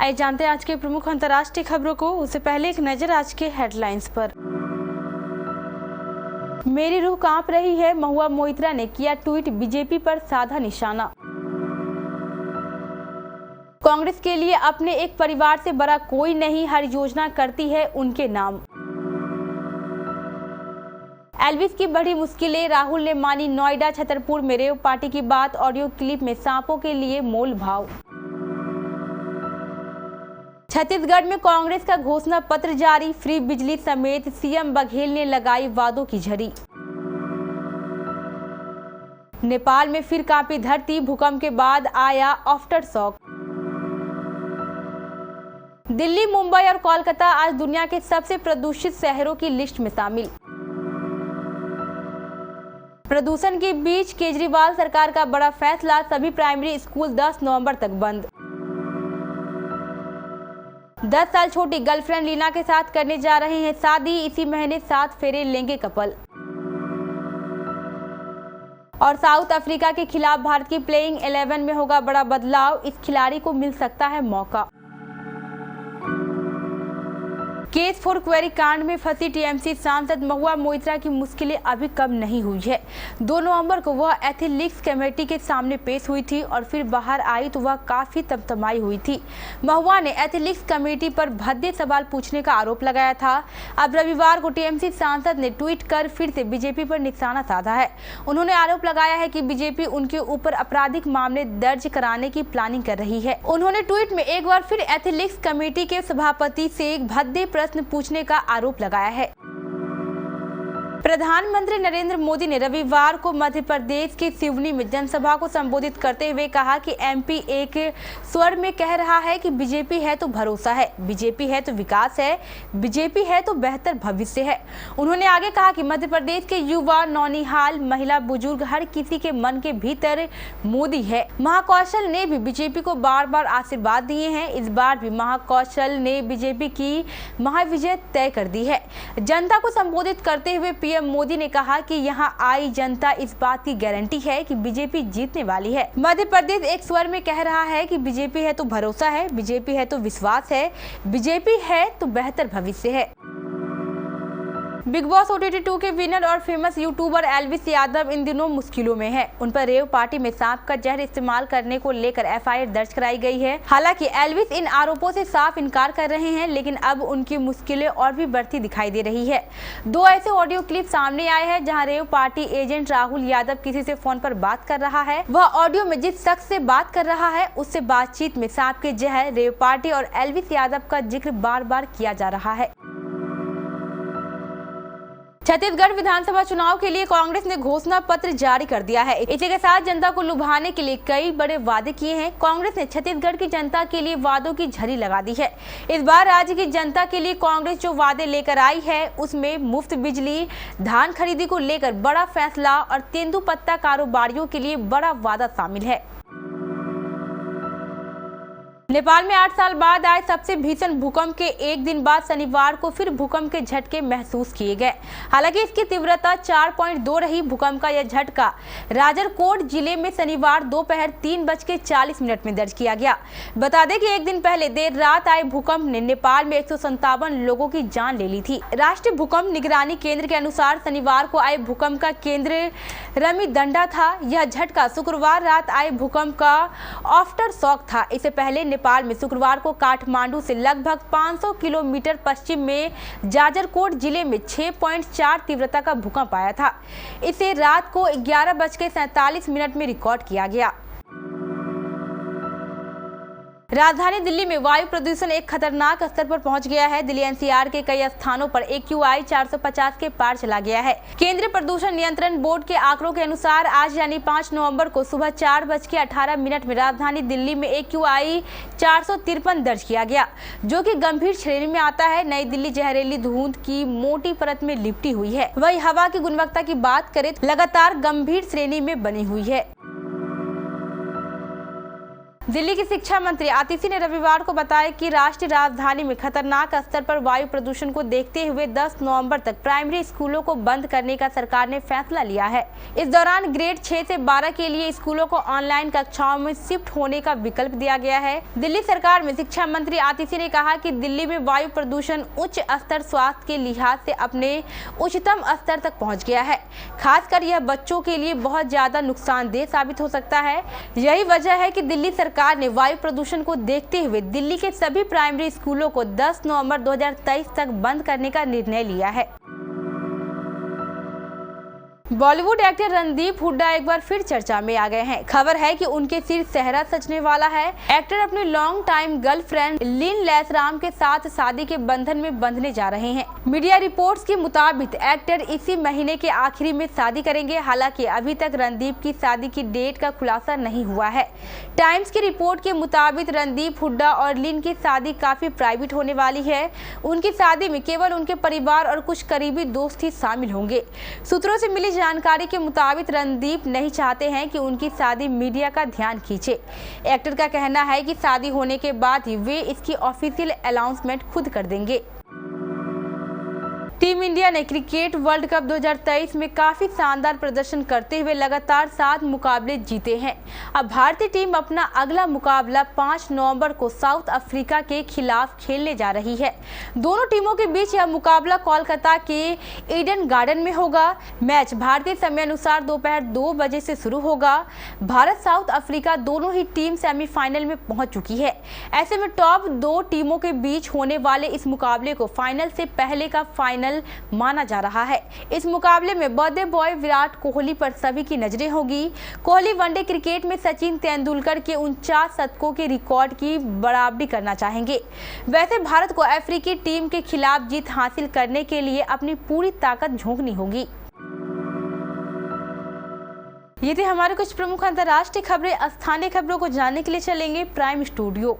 आइए जानते हैं आज के प्रमुख अंतर्राष्ट्रीय खबरों को। उससे पहले एक नजर आज के हेडलाइंस पर। मेरी रूह कांप रही है, महुआ मोइत्रा ने किया ट्वीट, बीजेपी पर साधा निशाना। कांग्रेस के लिए अपने एक परिवार से बड़ा कोई नहीं, हर योजना करती है उनके नाम। एल्विस की बड़ी मुश्किलें, राहुल ने मानी नोएडा छतरपुर में रेव पार्टी की बात, ऑडियो क्लिप में सांपों के लिए मोल भाव। छत्तीसगढ़ में कांग्रेस का घोषणा पत्र जारी, फ्री बिजली समेत सीएम बघेल ने लगाई वादों की झड़ी। नेपाल में फिर कांपी धरती, भूकंप के बाद आया आफ्टर शॉक। दिल्ली, मुंबई और कोलकाता आज दुनिया के सबसे प्रदूषित शहरों की लिस्ट में शामिल। प्रदूषण के बीच केजरीवाल सरकार का बड़ा फैसला, सभी प्राइमरी स्कूल 10 नवंबर तक बंद। 10 साल छोटी गर्लफ्रेंड लीना के साथ करने जा रहे हैं शादी, इसी महीने 7 फेरे लेंगे कपल। और साउथ अफ्रीका के खिलाफ भारत की प्लेइंग 11 में होगा बड़ा बदलाव, इस खिलाड़ी को मिल सकता है मौका। केस फॉर क्वेरी कांड में फंसी टीएमसी सांसद महुआ मोइत्रा की मुश्किलें अभी कम नहीं हुई है। 2 नवंबर को वह एथिक्स कमेटी के सामने पेश हुई थी और फिर बाहर आई तो वह काफी तमतमाई हुई थी। महुआ ने एथिक्स कमेटी पर भद्दे सवाल पूछने का आरोप लगाया था। अब रविवार को टीएमसी सांसद ने ट्वीट कर फिर से बीजेपी पर निशाना साधा है। उन्होंने आरोप लगाया है कि बीजेपी उनके ऊपर आपराधिक मामले दर्ज कराने की प्लानिंग कर रही है। उन्होंने ट्वीट में एक बार फिर एथिक्स कमेटी के सभापति से एक भद्दे प्रश्न पूछने का आरोप लगाया है। प्रधानमंत्री नरेंद्र मोदी ने रविवार को मध्य प्रदेश के सिवनी में जनसभा को संबोधित करते हुए कहा कि एमपी एक स्वर में कह रहा है कि बीजेपी है तो भरोसा है, बीजेपी है तो विकास है, बीजेपी है तो बेहतर भविष्य है। उन्होंने आगे कहा कि मध्य प्रदेश के युवा, नौनिहाल, महिला, बुजुर्ग, हर किसी के मन के भीतर मोदी है। महाकौशल ने भी बीजेपी को बार बार आशीर्वाद दिए हैं। इस बार भी महाकौशल ने बीजेपी की महाविजय तय कर दी है। जनता को संबोधित करते हुए पीएम मोदी ने कहा कि यहां आई जनता इस बात की गारंटी है कि बीजेपी जीतने वाली है। मध्य प्रदेश एक स्वर में कह रहा है कि बीजेपी है तो भरोसा है, बीजेपी है तो विश्वास है, बीजेपी है तो बेहतर भविष्य है। बिग बॉस OTT 2 के विनर और फेमस यूट्यूबर एल्विस यादव इन दिनों मुश्किलों में है। उन पर रेव पार्टी में सांप का जहर इस्तेमाल करने को लेकर FIR दर्ज कराई गई है। हालांकि एल्विस इन आरोपों से साफ इनकार कर रहे हैं, लेकिन अब उनकी मुश्किलें और भी बढ़ती दिखाई दे रही है। 2 ऐसे ऑडियो क्लिप सामने आए हैं जहाँ rave party agent Rahul Yadav किसी से फोन पर बात कर रहा है। वह ऑडियो में जिस शख्स से बात कर रहा है उससे बातचीत में सांप के जहर, रेव पार्टी और एल्विस यादव का जिक्र बार बार किया जा रहा है। छत्तीसगढ़ विधानसभा चुनाव के लिए कांग्रेस ने घोषणा पत्र जारी कर दिया है। इसी के साथ जनता को लुभाने के लिए कई बड़े वादे किए हैं। कांग्रेस ने छत्तीसगढ़ की जनता के लिए वादों की झड़ी लगा दी है। इस बार राज्य की जनता के लिए कांग्रेस जो वादे लेकर आई है उसमें मुफ्त बिजली, धान खरीदी को लेकर बड़ा फैसला और तेंदुपत्ता कारोबारियों के लिए बड़ा वादा शामिल है। नेपाल में 8 साल बाद आए सबसे भीषण भूकंप के एक दिन बाद शनिवार को फिर भूकंप के झटके महसूस किए गए। हालांकि इसकी तीव्रता 4.2 रही। भूकंप का यह झटका राजरकोट जिले में शनिवार दोपहर 3:40 में दर्ज किया गया। बता दें कि एक दिन पहले देर रात आए भूकंप ने नेपाल में 157 लोगों की जान ले ली थी। राष्ट्रीय भूकंप निगरानी केंद्र के अनुसार शनिवार को आए भूकंप का केंद्र रमीदंडा था। यह झटका शुक्रवार रात आए भूकंप का आफ्टर शॉक था। इससे पहले नेपाल में शुक्रवार को काठमांडू से लगभग 500 किलोमीटर पश्चिम में जाजरकोट जिले में 6.4 तीव्रता का भूकंप आया था। इसे रात को 11:47 में रिकॉर्ड किया गया। राजधानी दिल्ली में वायु प्रदूषण एक खतरनाक स्तर पर पहुंच गया है। दिल्ली NCR के कई स्थानों पर AQI 450 के पार चला गया है। केंद्रीय प्रदूषण नियंत्रण बोर्ड के आंकड़ों के अनुसार आज यानी 5 नवंबर को सुबह 4:18 में राजधानी दिल्ली में AQI 453 दर्ज किया गया, जो कि गंभीर श्रेणी में आता है। नई दिल्ली जहरीली धुंध की मोटी परत में लिपटी हुई है। वही हवा की गुणवत्ता की बात करें लगातार गंभीर श्रेणी में बनी हुई है। दिल्ली की शिक्षा मंत्री आतिशी ने रविवार को बताया कि राष्ट्रीय राजधानी में खतरनाक स्तर पर वायु प्रदूषण को देखते हुए 10 नवंबर तक प्राइमरी स्कूलों को बंद करने का सरकार ने फैसला लिया है। इस दौरान ग्रेड 6 से 12 के लिए स्कूलों को ऑनलाइन कक्षाओं में शिफ्ट होने का विकल्प दिया गया है। दिल्ली सरकार में शिक्षा मंत्री आतिशी ने कहा कि दिल्ली में वायु प्रदूषण उच्च स्तर स्वास्थ्य के लिहाज से अपने उच्चतम स्तर तक पहुँच गया है। खासकर यह बच्चों के लिए बहुत ज्यादा नुकसानदेह साबित हो सकता है। यही वजह है कि दिल्ली सरकार ने वायु प्रदूषण को देखते हुए दिल्ली के सभी प्राइमरी स्कूलों को 10 नवंबर 2023 तक बंद करने का निर्णय लिया है। बॉलीवुड एक्टर रणदीप हुड्डा एक बार फिर चर्चा में आ गए हैं। खबर है कि उनके सिर सेहरा सजने वाला है। एक्टर अपनी लॉन्ग टाइम गर्लफ्रेंड लिन लैसराम के साथ शादी के बंधन में बंधने जा रहे हैं। मीडिया रिपोर्ट्स के मुताबिक एक्टर इसी महीने के आखिरी में शादी करेंगे। हालांकि अभी तक रणदीप की शादी की डेट का खुलासा नहीं हुआ है। टाइम्स की रिपोर्ट के मुताबिक रणदीप हुड्डा और लिन की शादी काफी प्राइवेट होने वाली है। उनकी शादी में केवल उनके परिवार और कुछ करीबी दोस्त ही शामिल होंगे। सूत्रों से मिली जानकारी के मुताबिक रणदीप नहीं चाहते हैं कि उनकी शादी मीडिया का ध्यान खींचे। एक्टर का कहना है कि शादी होने के बाद ही वे इसकी ऑफिशियल अनाउंसमेंट खुद कर देंगे। टीम इंडिया ने क्रिकेट वर्ल्ड कप 2023 में काफी शानदार प्रदर्शन करते हुए लगातार 7 मुकाबले जीते हैं। अब भारतीय टीम अपना अगला मुकाबला 5 नवंबर को साउथ अफ्रीका के खिलाफ खेलने जा रही है। दोनों टीमों के बीच यह मुकाबला कोलकाता के ईडन गार्डन में होगा। मैच भारतीय समय अनुसार दोपहर 2 बजे से शुरू होगा। भारत साउथ अफ्रीका दोनों ही टीम सेमीफाइनल में पहुंच चुकी है। ऐसे में टॉप 2 टीमों के बीच होने वाले इस मुकाबले को फाइनल से पहले का फाइनल माना जा रहा है। इस मुकाबले में बर्थडे बॉय विराट कोहली पर सभी की नजरें होगी। कोहली वनडे क्रिकेट में सचिन तेंदुलकर के 49 शतकों के रिकॉर्ड की बराबरी करना चाहेंगे। वैसे भारत को अफ्रीकी टीम के खिलाफ जीत हासिल करने के लिए अपनी पूरी ताकत झोंकनी होगी। ये थे हमारे कुछ प्रमुख अंतर्राष्ट्रीय खबरें। स्थानीय खबरों को जानने के लिए चलेंगे प्राइम स्टूडियो।